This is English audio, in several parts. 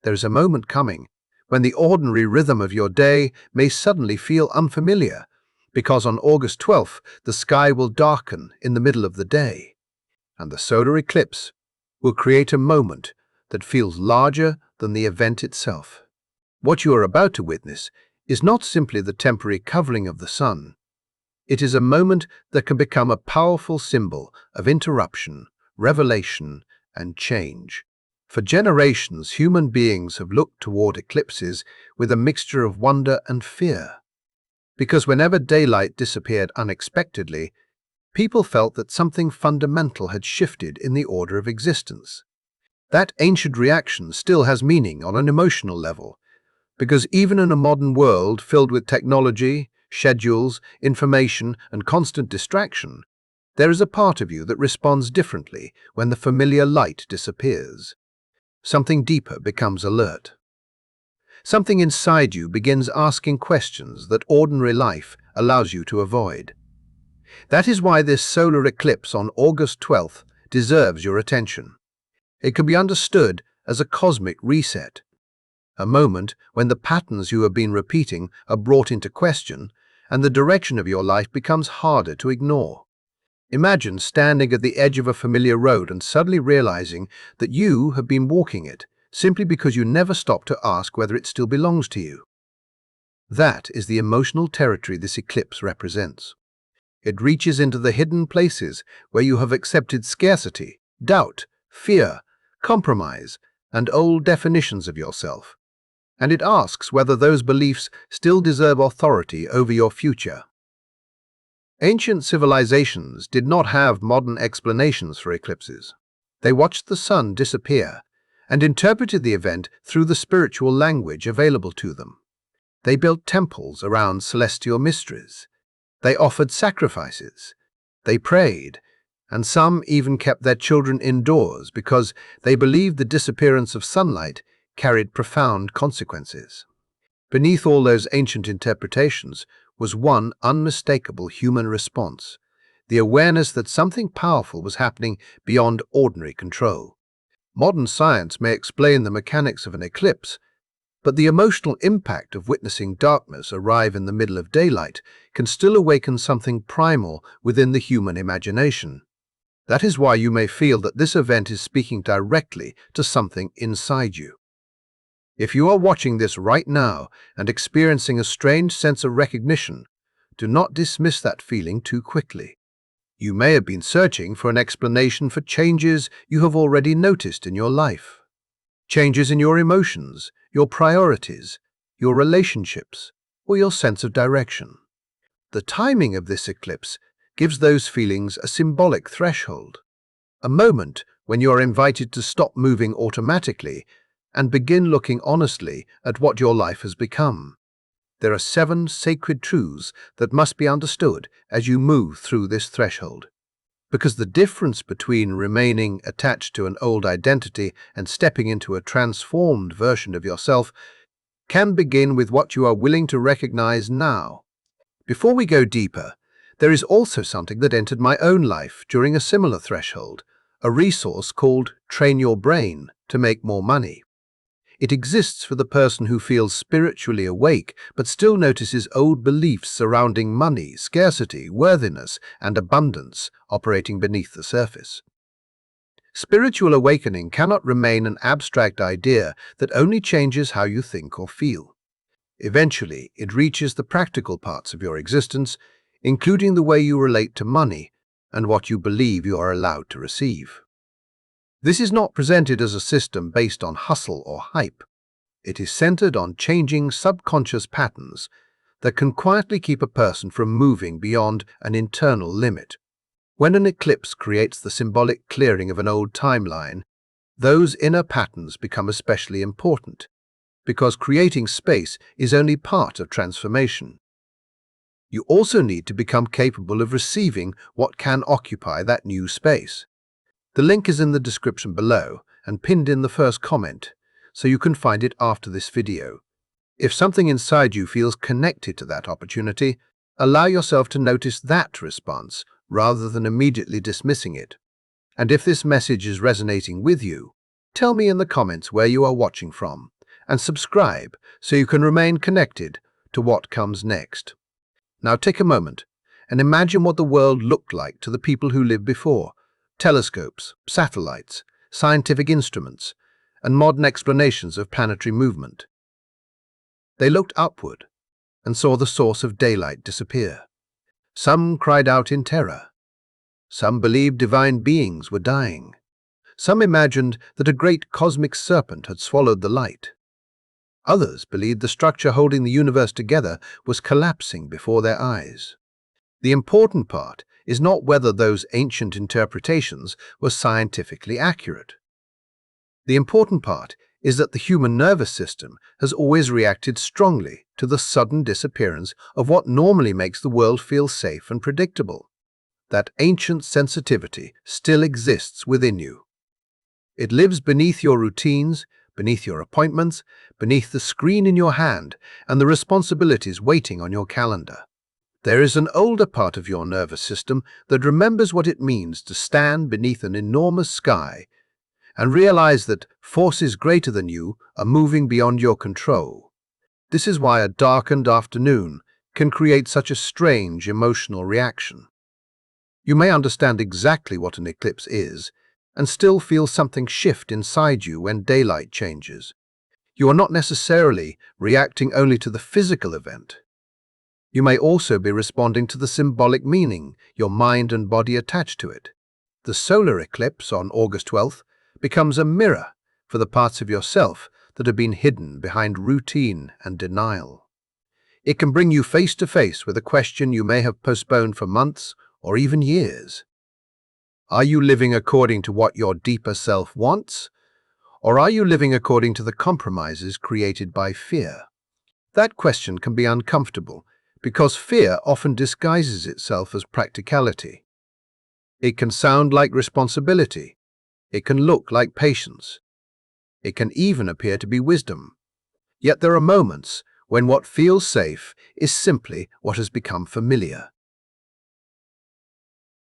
There is a moment coming when the ordinary rhythm of your day may suddenly feel unfamiliar, because on August 12th, the sky will darken in the middle of the day, and the solar eclipse will create a moment that feels larger than the event itself. What you are about to witness is not simply the temporary covering of the sun. It is a moment that can become a powerful symbol of interruption, revelation, and change. For generations, human beings have looked toward eclipses with a mixture of wonder and fear. Because whenever daylight disappeared unexpectedly, people felt that something fundamental had shifted in the order of existence. That ancient reaction still has meaning on an emotional level, because even in a modern world filled with technology, schedules, information, and constant distraction, there is a part of you that responds differently when the familiar light disappears. Something deeper becomes alert. Something inside you begins asking questions that ordinary life allows you to avoid. That is why this solar eclipse on August 12th deserves your attention. It can be understood as a cosmic reset, a moment when the patterns you have been repeating are brought into question and the direction of your life becomes harder to ignore. Imagine standing at the edge of a familiar road and suddenly realizing that you have been walking it simply because you never stopped to ask whether it still belongs to you. That is the emotional territory this eclipse represents. It reaches into the hidden places where you have accepted scarcity, doubt, fear, compromise, and old definitions of yourself. And it asks whether those beliefs still deserve authority over your future. Ancient civilizations did not have modern explanations for eclipses. They watched the sun disappear and interpreted the event through the spiritual language available to them. They built temples around celestial mysteries. They offered sacrifices. They prayed, and some even kept their children indoors because they believed the disappearance of sunlight carried profound consequences. Beneath all those ancient interpretations was one unmistakable human response, the awareness that something powerful was happening beyond ordinary control. Modern science may explain the mechanics of an eclipse, but the emotional impact of witnessing darkness arrive in the middle of daylight can still awaken something primal within the human imagination. That is why you may feel that this event is speaking directly to something inside you. If you are watching this right now and experiencing a strange sense of recognition, do not dismiss that feeling too quickly. You may have been searching for an explanation for changes you have already noticed in your life. Changes in your emotions, your priorities, your relationships, or your sense of direction. The timing of this eclipse gives those feelings a symbolic threshold, a moment when you are invited to stop moving automatically and begin looking honestly at what your life has become. There are 7 sacred truths that must be understood as you move through this threshold. Because the difference between remaining attached to an old identity and stepping into a transformed version of yourself can begin with what you are willing to recognize now. Before we go deeper, there is also something that entered my own life during a similar threshold, a resource called Train Your Brain to Make More Money. It exists for the person who feels spiritually awake but still notices old beliefs surrounding money, scarcity, worthiness, and abundance operating beneath the surface. Spiritual awakening cannot remain an abstract idea that only changes how you think or feel. Eventually, it reaches the practical parts of your existence, including the way you relate to money and what you believe you are allowed to receive. This is not presented as a system based on hustle or hype. It is centered on changing subconscious patterns that can quietly keep a person from moving beyond an internal limit. When an eclipse creates the symbolic clearing of an old timeline, those inner patterns become especially important, because creating space is only part of transformation. You also need to become capable of receiving what can occupy that new space. The link is in the description below and pinned in the first comment, so you can find it after this video. If something inside you feels connected to that opportunity, allow yourself to notice that response rather than immediately dismissing it. And if this message is resonating with you, Tell me in the comments where you are watching from, and subscribe so you can remain connected to what comes next. Now take a moment and imagine what the world looked like to the people who lived before. Telescopes, satellites, scientific instruments, and modern explanations of planetary movement. They looked upward and saw the source of daylight disappear. Some cried out in terror. Some believed divine beings were dying. Some imagined that a great cosmic serpent had swallowed the light. Others believed the structure holding the universe together was collapsing before their eyes. The important part is not whether those ancient interpretations were scientifically accurate. The important part is that the human nervous system has always reacted strongly to the sudden disappearance of what normally makes the world feel safe and predictable. That ancient sensitivity still exists within you. It lives beneath your routines, beneath your appointments, beneath the screen in your hand, and the responsibilities waiting on your calendar. There is an older part of your nervous system that remembers what it means to stand beneath an enormous sky and realize that forces greater than you are moving beyond your control. This is why a darkened afternoon can create such a strange emotional reaction. You may understand exactly what an eclipse is and still feel something shift inside you when daylight changes. You are not necessarily reacting only to the physical event. You may also be responding to the symbolic meaning your mind and body attach to it. The solar eclipse on August 12th becomes a mirror for the parts of yourself that have been hidden behind routine and denial. It can bring you face to face with a question you may have postponed for months or even years. Are you living according to what your deeper self wants, or are you living according to the compromises created by fear? That question can be uncomfortable because fear often disguises itself as practicality. It can sound like responsibility. It can look like patience. It can even appear to be wisdom. Yet there are moments when what feels safe is simply what has become familiar.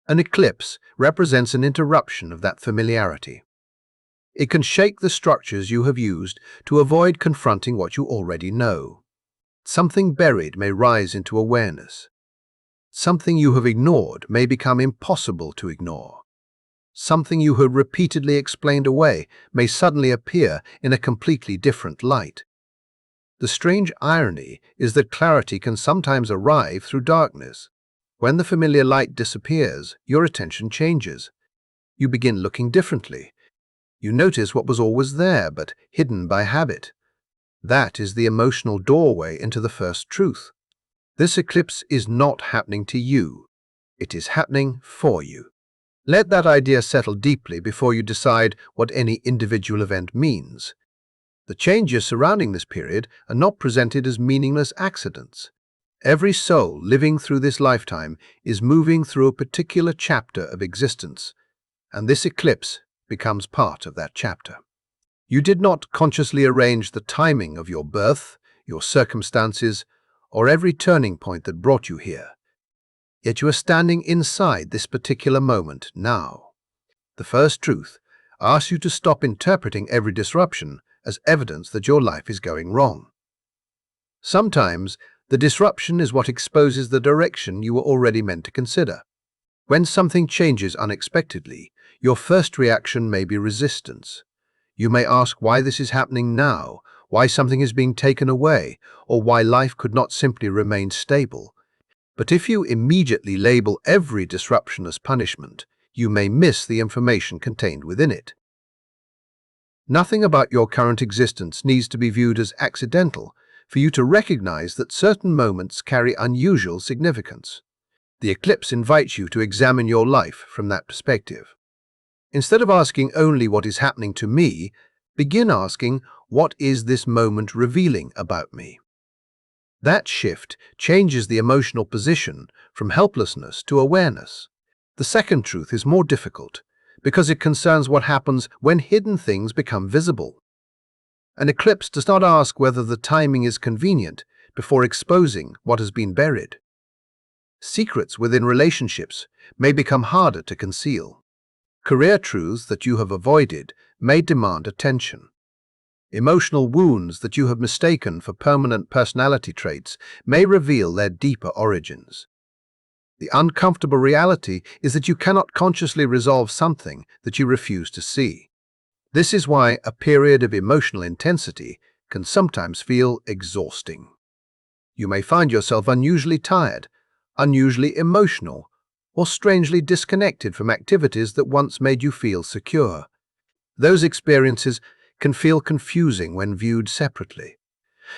An eclipse represents an interruption of that familiarity. It can shake the structures you have used to avoid confronting what you already know. Something buried may rise into awareness. Something you have ignored may become impossible to ignore. Something you had repeatedly explained away may suddenly appear in a completely different light. The strange irony is that clarity can sometimes arrive through darkness. When the familiar light disappears, your attention changes. You begin looking differently. You notice what was always there but hidden by habit. That is the emotional doorway into the first truth. This eclipse is not happening to you. It is happening for you. Let that idea settle deeply before you decide what any individual event means. The changes surrounding this period are not presented as meaningless accidents. Every soul living through this lifetime is moving through a particular chapter of existence, and this eclipse becomes part of that chapter. You did not consciously arrange the timing of your birth, your circumstances, or every turning point that brought you here. Yet you are standing inside this particular moment now. The first truth asks you to stop interpreting every disruption as evidence that your life is going wrong. Sometimes, the disruption is what exposes the direction you were already meant to consider. When something changes unexpectedly, your first reaction may be resistance. You may ask why this is happening now, why something is being taken away, or why life could not simply remain stable. But if you immediately label every disruption as punishment, you may miss the information contained within it. Nothing about your current existence needs to be viewed as accidental for you to recognize that certain moments carry unusual significance. The eclipse invites you to examine your life from that perspective. Instead of asking only what is happening to me, begin asking, what is this moment revealing about me? That shift changes the emotional position from helplessness to awareness. The second truth is more difficult because it concerns what happens when hidden things become visible. An eclipse does not ask whether the timing is convenient before exposing what has been buried. Secrets within relationships may become harder to conceal. Career truths that you have avoided may demand attention. Emotional wounds that you have mistaken for permanent personality traits may reveal their deeper origins. The uncomfortable reality is that you cannot consciously resolve something that you refuse to see. This is why a period of emotional intensity can sometimes feel exhausting. You may find yourself unusually tired, unusually emotional, or strangely disconnected from activities that once made you feel secure. Those experiences can feel confusing when viewed separately.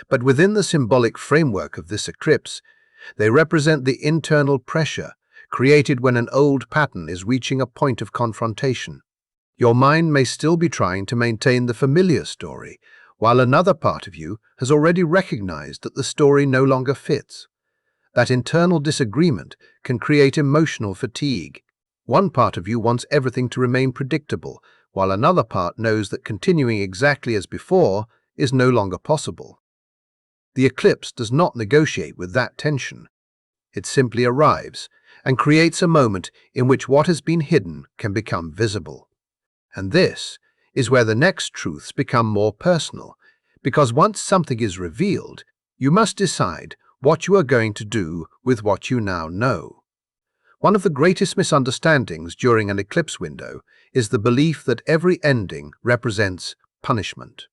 But within the symbolic framework of this eclipse, they represent the internal pressure created when an old pattern is reaching a point of confrontation. Your mind may still be trying to maintain the familiar story, while another part of you has already recognized that the story no longer fits. That internal disagreement can create emotional fatigue. One part of you wants everything to remain predictable, while another part knows that continuing exactly as before is no longer possible. The eclipse does not negotiate with that tension. It simply arrives and creates a moment in which what has been hidden can become visible. And this is where the next truths become more personal, because once something is revealed, you must decide what you are going to do with what you now know. One of the greatest misunderstandings during an eclipse window is the belief that every ending represents punishment.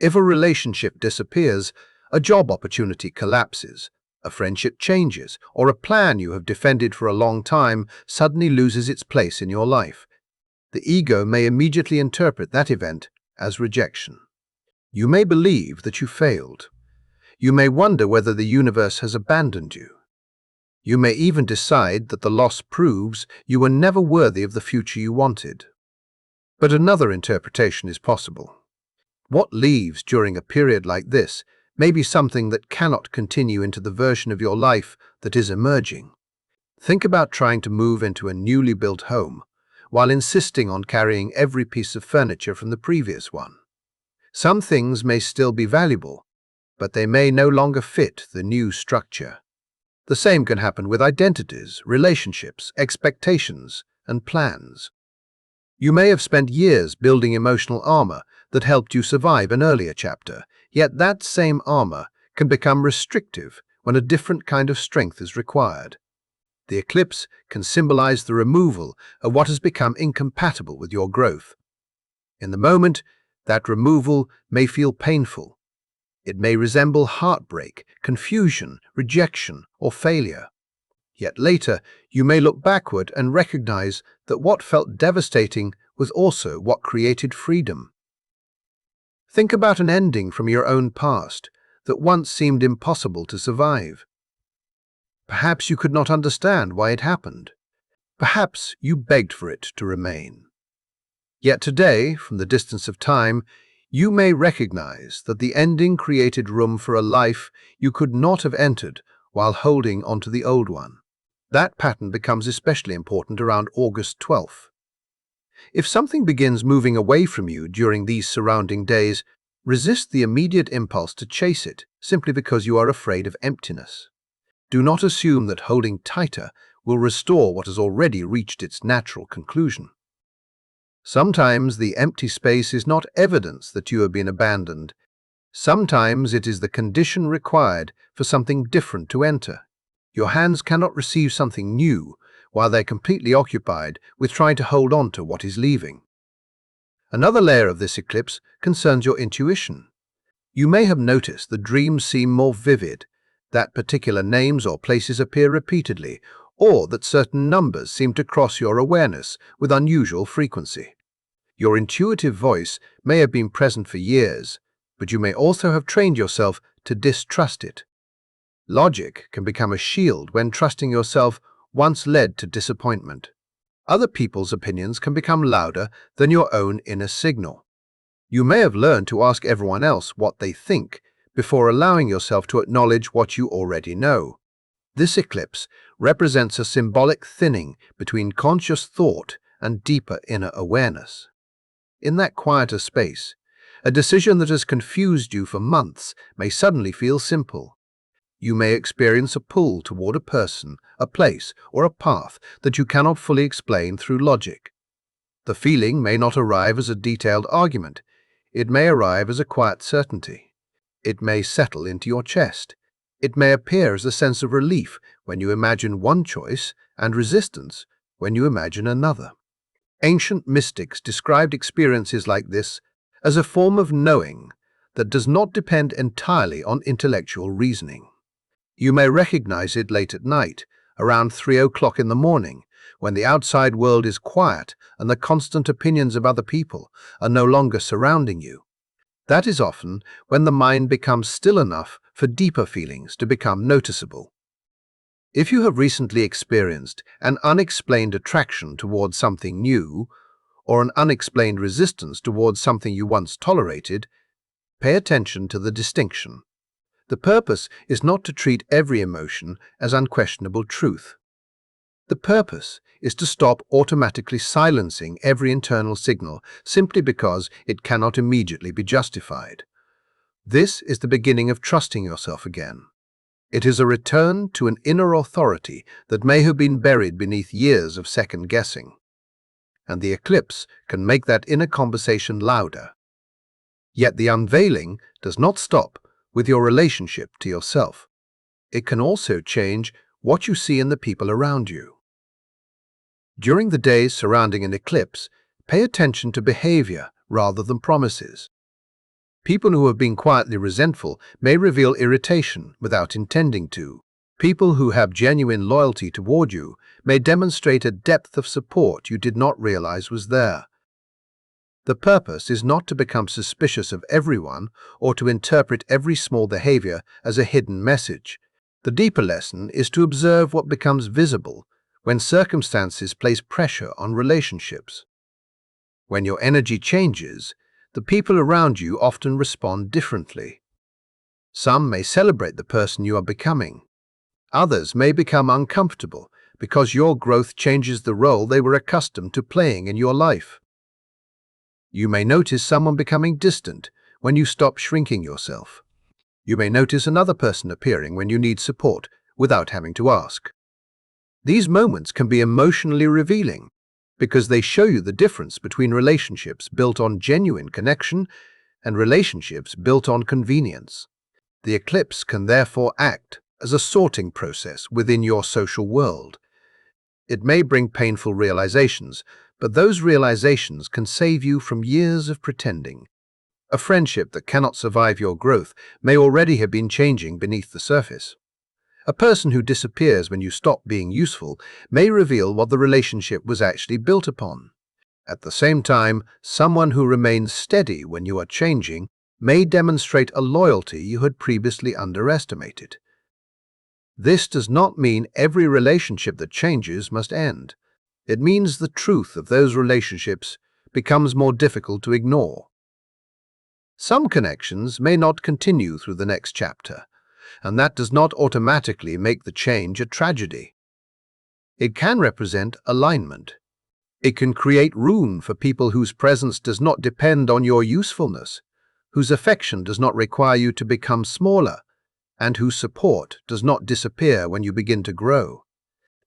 If a relationship disappears, a job opportunity collapses, a friendship changes, or a plan you have defended for a long time suddenly loses its place in your life, the ego may immediately interpret that event as rejection. You may believe that you failed. You may wonder whether the universe has abandoned you. You may even decide that the loss proves you were never worthy of the future you wanted. But another interpretation is possible. What leaves during a period like this may be something that cannot continue into the version of your life that is emerging. Think about trying to move into a newly built home while insisting on carrying every piece of furniture from the previous one. Some things may still be valuable, but they may no longer fit the new structure. The same can happen with identities, relationships, expectations, and plans. You may have spent years building emotional armor that helped you survive an earlier chapter, yet that same armor can become restrictive when a different kind of strength is required. The eclipse can symbolize the removal of what has become incompatible with your growth. In the moment, that removal may feel painful. It may resemble heartbreak, confusion, rejection, or failure. Yet later, you may look backward and recognize that what felt devastating was also what created freedom. Think about an ending from your own past that once seemed impossible to survive. Perhaps you could not understand why it happened. Perhaps you begged for it to remain. Yet today, from the distance of time, you may recognize that the ending created room for a life you could not have entered while holding onto the old one. That pattern becomes especially important around August 12th. If something begins moving away from you during these surrounding days, resist the immediate impulse to chase it simply because you are afraid of emptiness. Do not assume that holding tighter will restore what has already reached its natural conclusion. Sometimes the empty space is not evidence that you have been abandoned. Sometimes it is the condition required for something different to enter. Your hands cannot receive something new while they're completely occupied with trying to hold on to what is leaving. Another layer of this eclipse concerns your intuition. You may have noticed that dreams seem more vivid, that particular names or places appear repeatedly, or that certain numbers seem to cross your awareness with unusual frequency. Your intuitive voice may have been present for years, but you may also have trained yourself to distrust it. Logic can become a shield when trusting yourself once led to disappointment. Other people's opinions can become louder than your own inner signal. You may have learned to ask everyone else what they think before allowing yourself to acknowledge what you already know. This eclipse represents a symbolic thinning between conscious thought and deeper inner awareness. In that quieter space, a decision that has confused you for months may suddenly feel simple. You may experience a pull toward a person, a place, or a path that you cannot fully explain through logic. The feeling may not arrive as a detailed argument. It may arrive as a quiet certainty. It may settle into your chest. It may appear as a sense of relief when you imagine one choice and resistance when you imagine another. Ancient mystics described experiences like this as a form of knowing that does not depend entirely on intellectual reasoning. You may recognize it late at night, around 3 o'clock in the morning, when the outside world is quiet and the constant opinions of other people are no longer surrounding you. That is often when the mind becomes still enough for deeper feelings to become noticeable. If you have recently experienced an unexplained attraction towards something new, or an unexplained resistance towards something you once tolerated, pay attention to the distinction. The purpose is not to treat every emotion as unquestionable truth. The purpose is to stop automatically silencing every internal signal simply because it cannot immediately be justified. This is the beginning of trusting yourself again. It is a return to an inner authority that may have been buried beneath years of second-guessing. And the eclipse can make that inner conversation louder. Yet the unveiling does not stop with your relationship to yourself. It can also change what you see in the people around you. During the days surrounding an eclipse, pay attention to behavior rather than promises. People who have been quietly resentful may reveal irritation without intending to. People who have genuine loyalty toward you may demonstrate a depth of support you did not realize was there. The purpose is not to become suspicious of everyone or to interpret every small behavior as a hidden message. The deeper lesson is to observe what becomes visible when circumstances place pressure on relationships. When your energy changes, the people around you often respond differently. Some may celebrate the person you are becoming. Others may become uncomfortable because your growth changes the role they were accustomed to playing in your life. You may notice someone becoming distant when you stop shrinking yourself. You may notice another person appearing when you need support without having to ask. These moments can be emotionally revealing because they show you the difference between relationships built on genuine connection and relationships built on convenience. The eclipse can therefore act as a sorting process within your social world. It may bring painful realizations, but those realizations can save you from years of pretending. A friendship that cannot survive your growth may already have been changing beneath the surface. A person who disappears when you stop being useful may reveal what the relationship was actually built upon. At the same time, someone who remains steady when you are changing may demonstrate a loyalty you had previously underestimated. This does not mean every relationship that changes must end. It means the truth of those relationships becomes more difficult to ignore. Some connections may not continue through the next chapter, and that does not automatically make the change a tragedy. It can represent alignment. It can create room for people whose presence does not depend on your usefulness, whose affection does not require you to become smaller, and whose support does not disappear when you begin to grow.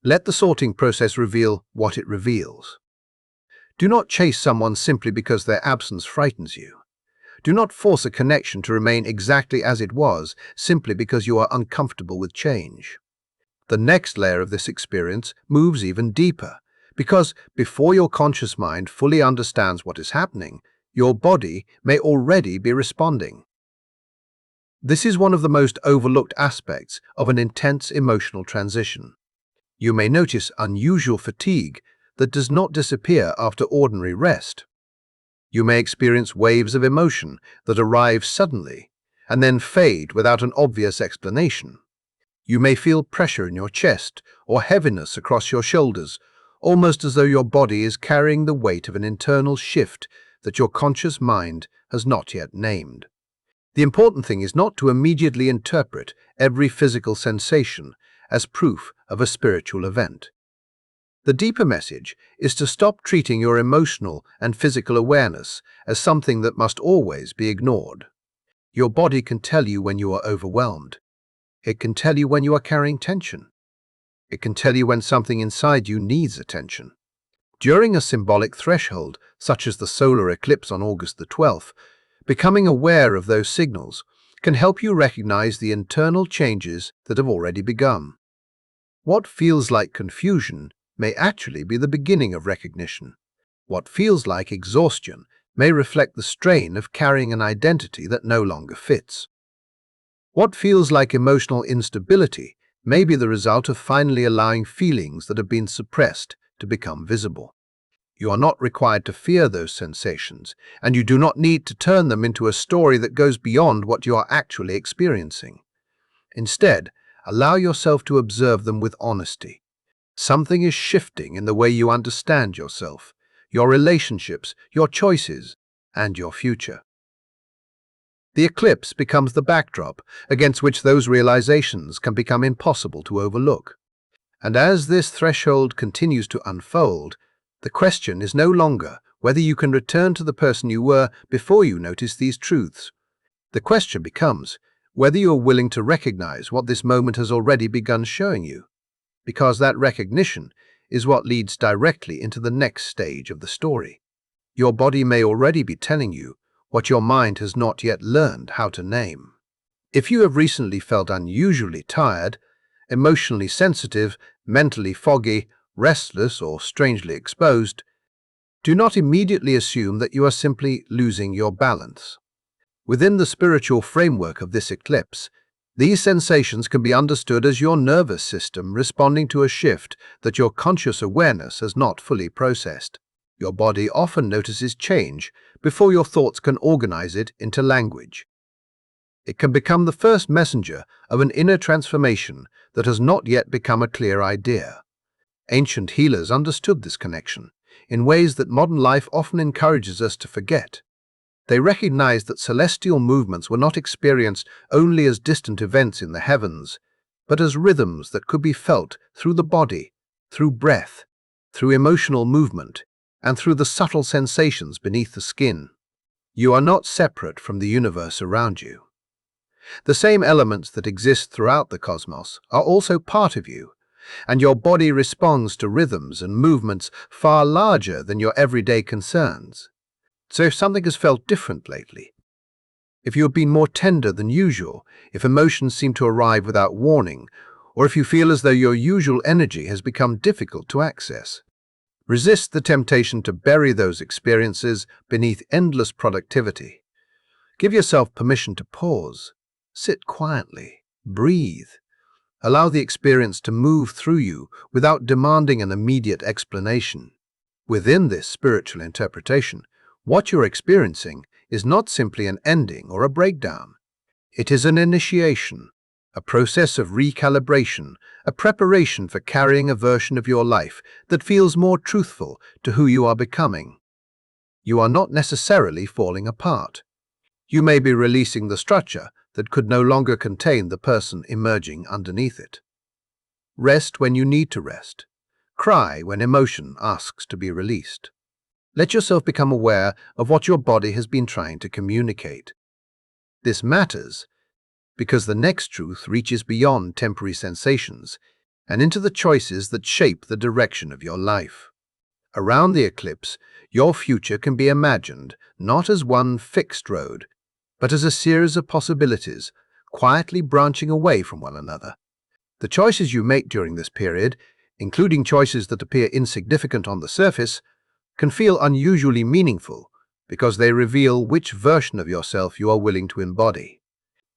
Let the sorting process reveal what it reveals. Do not chase someone simply because their absence frightens you. Do not force a connection to remain exactly as it was simply because you are uncomfortable with change. The next layer of this experience moves even deeper, because before your conscious mind fully understands what is happening, your body may already be responding. This is one of the most overlooked aspects of an intense emotional transition. You may notice unusual fatigue that does not disappear after ordinary rest. You may experience waves of emotion that arrive suddenly and then fade without an obvious explanation. You may feel pressure in your chest or heaviness across your shoulders, almost as though your body is carrying the weight of an internal shift that your conscious mind has not yet named. The important thing is not to immediately interpret every physical sensation as proof of a spiritual event. The deeper message is to stop treating your emotional and physical awareness as something that must always be ignored. Your body can tell you when you are overwhelmed. It can tell you when you are carrying tension. It can tell you when something inside you needs attention. During a symbolic threshold, such as the solar eclipse on August the 12th, becoming aware of those signals can help you recognize the internal changes that have already begun. What feels like confusion may actually be the beginning of recognition. What feels like exhaustion may reflect the strain of carrying an identity that no longer fits. What feels like emotional instability may be the result of finally allowing feelings that have been suppressed to become visible. You are not required to fear those sensations, and you do not need to turn them into a story that goes beyond what you are actually experiencing. Instead, allow yourself to observe them with honesty. Something is shifting in the way you understand yourself, your relationships, your choices, and your future. The eclipse becomes the backdrop against which those realizations can become impossible to overlook. And as this threshold continues to unfold, the question is no longer whether you can return to the person you were before you noticed these truths. The question becomes whether you are willing to recognize what this moment has already begun showing you, because that recognition is what leads directly into the next stage of the story. Your body may already be telling you what your mind has not yet learned how to name. If you have recently felt unusually tired, emotionally sensitive, mentally foggy, restless, or strangely exposed, do not immediately assume that you are simply losing your balance. Within the spiritual framework of this eclipse, these sensations can be understood as your nervous system responding to a shift that your conscious awareness has not fully processed. Your body often notices change before your thoughts can organize it into language. It can become the first messenger of an inner transformation that has not yet become a clear idea. Ancient healers understood this connection in ways that modern life often encourages us to forget. They recognized that celestial movements were not experienced only as distant events in the heavens, but as rhythms that could be felt through the body, through breath, through emotional movement, and through the subtle sensations beneath the skin. You are not separate from the universe around you. The same elements that exist throughout the cosmos are also part of you, and your body responds to rhythms and movements far larger than your everyday concerns. So if something has felt different lately, if you have been more tender than usual, if emotions seem to arrive without warning, or if you feel as though your usual energy has become difficult to access, resist the temptation to bury those experiences beneath endless productivity. Give yourself permission to pause, sit quietly, breathe. Allow the experience to move through you without demanding an immediate explanation. Within this spiritual interpretation, what you're experiencing is not simply an ending or a breakdown. It is an initiation, a process of recalibration, a preparation for carrying a version of your life that feels more truthful to who you are becoming. You are not necessarily falling apart. You may be releasing the structure that could no longer contain the person emerging underneath it. Rest when you need to rest. Cry when emotion asks to be released. Let yourself become aware of what your body has been trying to communicate. This matters because the next truth reaches beyond temporary sensations and into the choices that shape the direction of your life. Around the eclipse, your future can be imagined not as one fixed road, but as a series of possibilities, quietly branching away from one another. The choices you make during this period, including choices that appear insignificant on the surface, can feel unusually meaningful because they reveal which version of yourself you are willing to embody.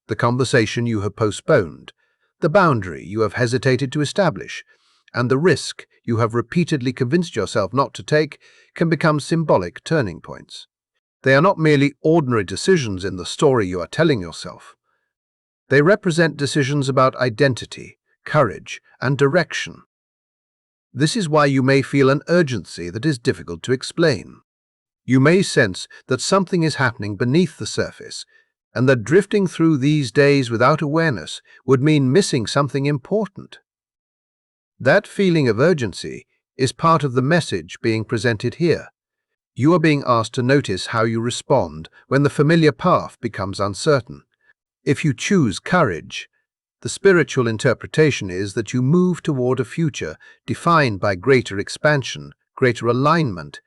The conversation you have postponed, the boundary you have hesitated to establish, and the risk you have repeatedly convinced yourself not to take can become symbolic turning points. They are not merely ordinary decisions in the story you are telling yourself. They represent decisions about identity, courage, and direction. This is why you may feel an urgency that is difficult to explain. You may sense that something is happening beneath the surface, and that drifting through these days without awareness would mean missing something important. That feeling of urgency is part of the message being presented here. You are being asked to notice how you respond when the familiar path becomes uncertain. If you choose courage, the spiritual interpretation is that you move toward a future defined by greater expansion, greater alignment,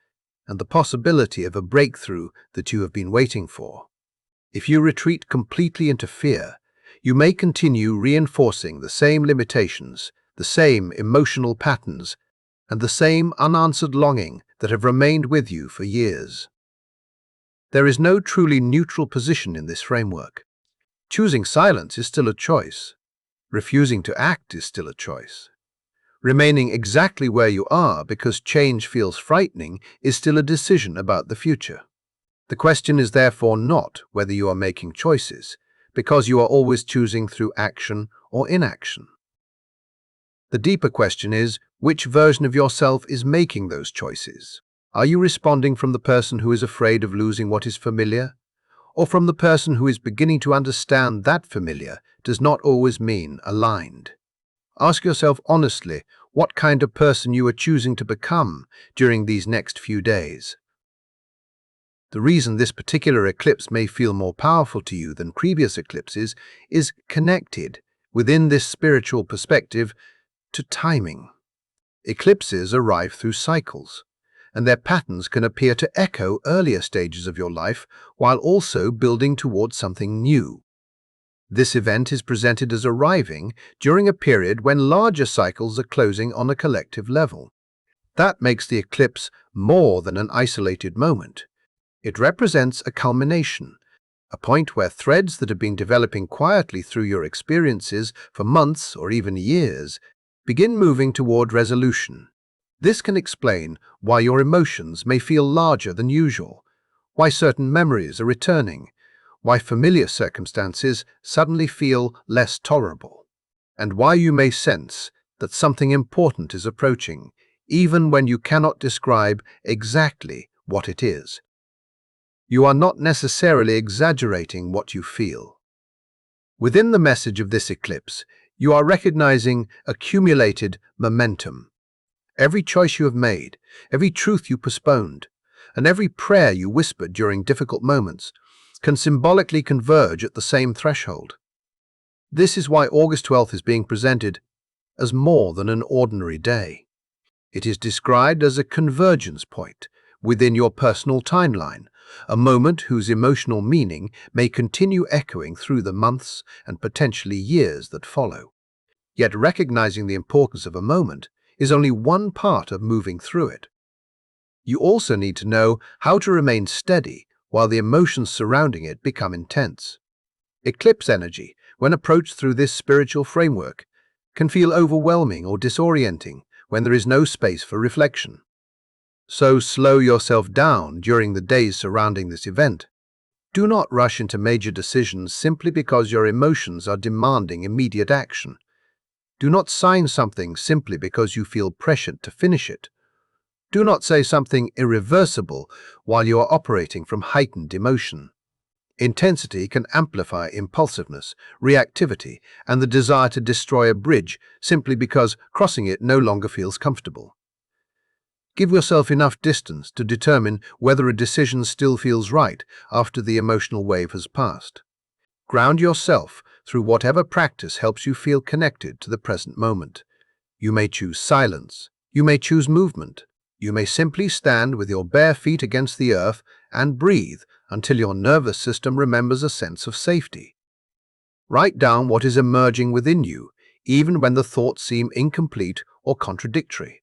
and the possibility of a breakthrough that you have been waiting for. If you retreat completely into fear, you may continue reinforcing the same limitations, the same emotional patterns, and the same unanswered longing that have remained with you for years. There is no truly neutral position in this framework. Choosing silence is still a choice. Refusing to act is still a choice. Remaining exactly where you are because change feels frightening is still a decision about the future. The question is therefore not whether you are making choices, because you are always choosing through action or inaction. The deeper question is, which version of yourself is making those choices? Are you responding from the person who is afraid of losing what is familiar, or from the person who is beginning to understand that familiar does not always mean aligned? Ask yourself honestly what kind of person you are choosing to become during these next few days. The reason this particular eclipse may feel more powerful to you than previous eclipses is connected, within this spiritual perspective, to timing. Eclipses arrive through cycles, and their patterns can appear to echo earlier stages of your life while also building towards something new. This event is presented as arriving during a period when larger cycles are closing on a collective level. That makes the eclipse more than an isolated moment. It represents a culmination, a point where threads that have been developing quietly through your experiences for months or even years begin moving toward resolution. This can explain why your emotions may feel larger than usual, why certain memories are returning, why familiar circumstances suddenly feel less tolerable, and why you may sense that something important is approaching, even when you cannot describe exactly what it is. You are not necessarily exaggerating what you feel. Within the message of this eclipse, you are recognizing accumulated momentum. Every choice you have made, every truth you postponed, and every prayer you whispered during difficult moments can symbolically converge at the same threshold. This is why August 12th is being presented as more than an ordinary day. It is described as a convergence point within your personal timeline, a moment whose emotional meaning may continue echoing through the months and potentially years that follow. Yet recognizing the importance of a moment is only one part of moving through it. You also need to know how to remain steady while the emotions surrounding it become intense. Eclipse energy, when approached through this spiritual framework, can feel overwhelming or disorienting when there is no space for reflection. So slow yourself down during the days surrounding this event. Do not rush into major decisions simply because your emotions are demanding immediate action. Do not sign something simply because you feel pressured to finish it. Do not say something irreversible while you are operating from heightened emotion. Intensity can amplify impulsiveness, reactivity, and the desire to destroy a bridge simply because crossing it no longer feels comfortable. Give yourself enough distance to determine whether a decision still feels right after the emotional wave has passed. Ground yourself through whatever practice helps you feel connected to the present moment. You may choose silence. You may choose movement. You may simply stand with your bare feet against the earth and breathe until your nervous system remembers a sense of safety. Write down what is emerging within you, even when the thoughts seem incomplete or contradictory.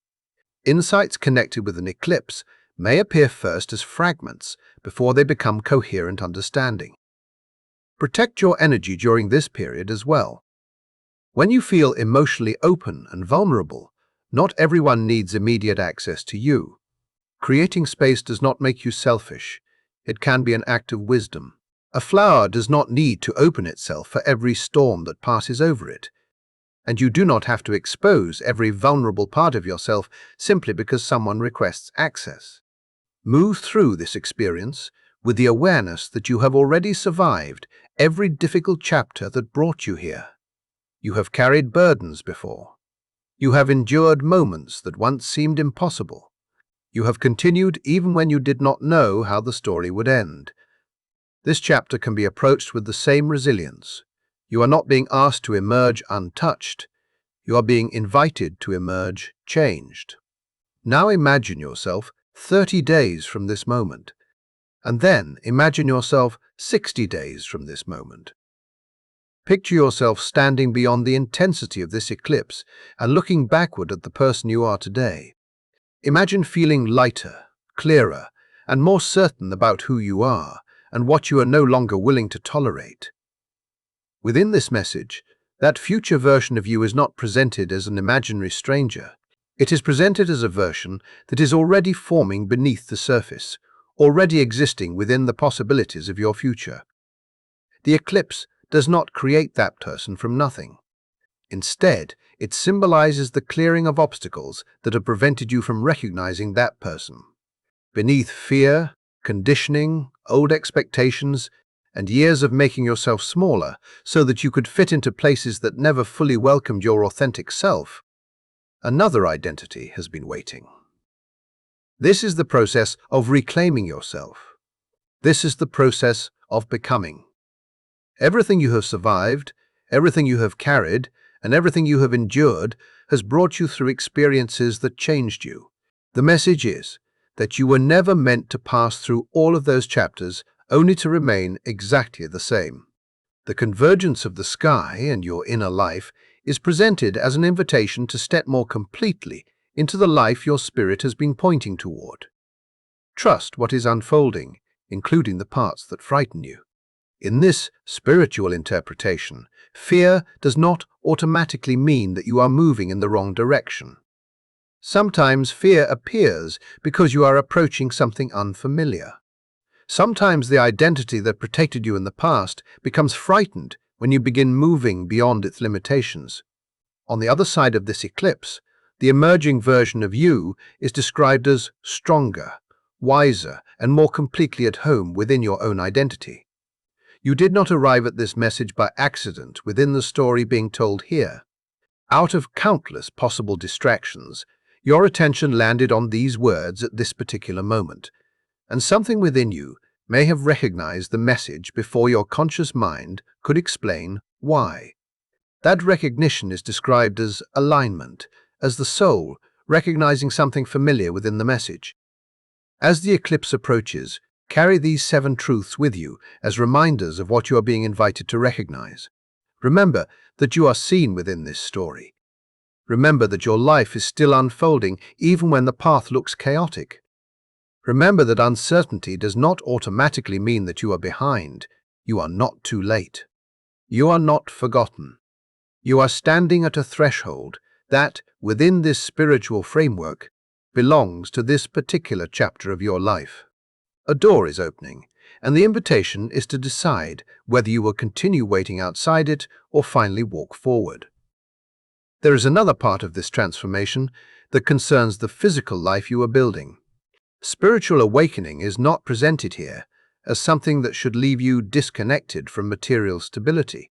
Insights connected with an eclipse may appear first as fragments before they become coherent understanding. Protect your energy during this period as well. When you feel emotionally open and vulnerable, not everyone needs immediate access to you. Creating space does not make you selfish. It can be an act of wisdom. A flower does not need to open itself for every storm that passes over it. And you do not have to expose every vulnerable part of yourself simply because someone requests access. Move through this experience with the awareness that you have already survived every difficult chapter that brought you here. You have carried burdens before. You have endured moments that once seemed impossible. You have continued even when you did not know how the story would end. This chapter can be approached with the same resilience. You are not being asked to emerge untouched. You are being invited to emerge changed. Now imagine yourself 30 days from this moment, and then imagine yourself 60 days from this moment. Picture yourself standing beyond the intensity of this eclipse and looking backward at the person you are today. Imagine feeling lighter, clearer, and more certain about who you are and what you are no longer willing to tolerate. Within this message, that future version of you is not presented as an imaginary stranger. It is presented as a version that is already forming beneath the surface, already existing within the possibilities of your future. The eclipse does not create that person from nothing. Instead, it symbolizes the clearing of obstacles that have prevented you from recognizing that person. Beneath fear, conditioning, old expectations, and years of making yourself smaller so that you could fit into places that never fully welcomed your authentic self, another identity has been waiting. This is the process of reclaiming yourself. This is the process of becoming. Everything you have survived, everything you have carried, and everything you have endured has brought you through experiences that changed you. The message is that you were never meant to pass through all of those chapters only to remain exactly the same. The convergence of the sky and your inner life is presented as an invitation to step more completely into the life your spirit has been pointing toward. Trust what is unfolding, including the parts that frighten you. In this spiritual interpretation, fear does not automatically mean that you are moving in the wrong direction. Sometimes fear appears because you are approaching something unfamiliar. Sometimes the identity that protected you in the past becomes frightened when you begin moving beyond its limitations. On the other side of this eclipse, the emerging version of you is described as stronger, wiser, and more completely at home within your own identity. You did not arrive at this message by accident within the story being told here. Out of countless possible distractions, your attention landed on these words at this particular moment, and something within you may have recognized the message before your conscious mind could explain why. That recognition is described as alignment, as the soul recognizing something familiar within the message. As the eclipse approaches, carry these 7 truths with you as reminders of what you are being invited to recognize. Remember that you are seen within this story. Remember that your life is still unfolding even when the path looks chaotic. Remember that uncertainty does not automatically mean that you are behind. You are not too late. You are not forgotten. You are standing at a threshold that, within this spiritual framework, belongs to this particular chapter of your life. A door is opening, and the invitation is to decide whether you will continue waiting outside it or finally walk forward. There is another part of this transformation that concerns the physical life you are building. Spiritual awakening is not presented here as something that should leave you disconnected from material stability.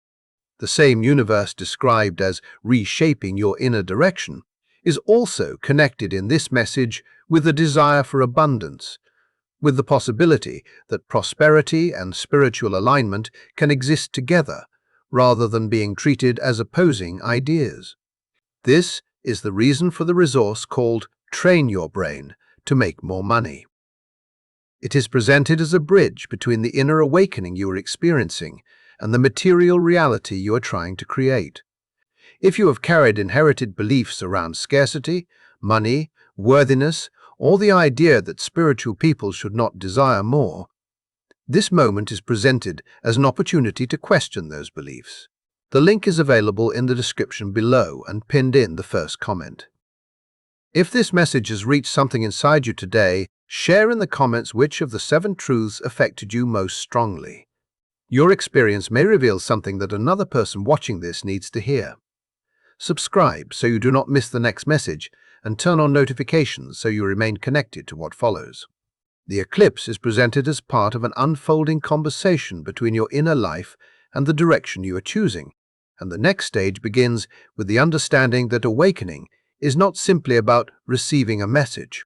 The same universe described as reshaping your inner direction is also connected in this message with the desire for abundance, with the possibility that prosperity and spiritual alignment can exist together rather than being treated as opposing ideas. This is the reason for the resource called Train Your Brain to Make More Money. It is presented as a bridge between the inner awakening you are experiencing and the material reality you are trying to create. If you have carried inherited beliefs around scarcity, money, worthiness, or the idea that spiritual people should not desire more, this moment is presented as an opportunity to question those beliefs. The link is available in the description below and pinned in the first comment. If this message has reached something inside you today, share in the comments which of the 7 truths affected you most strongly. Your experience may reveal something that another person watching this needs to hear. Subscribe so you do not miss the next message, and turn on notifications so you remain connected to what follows. The eclipse is presented as part of an unfolding conversation between your inner life and the direction you are choosing, and the next stage begins with the understanding that awakening is not simply about receiving a message.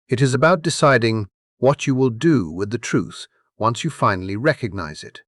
It is about deciding what you will do with the truth once you finally recognize it.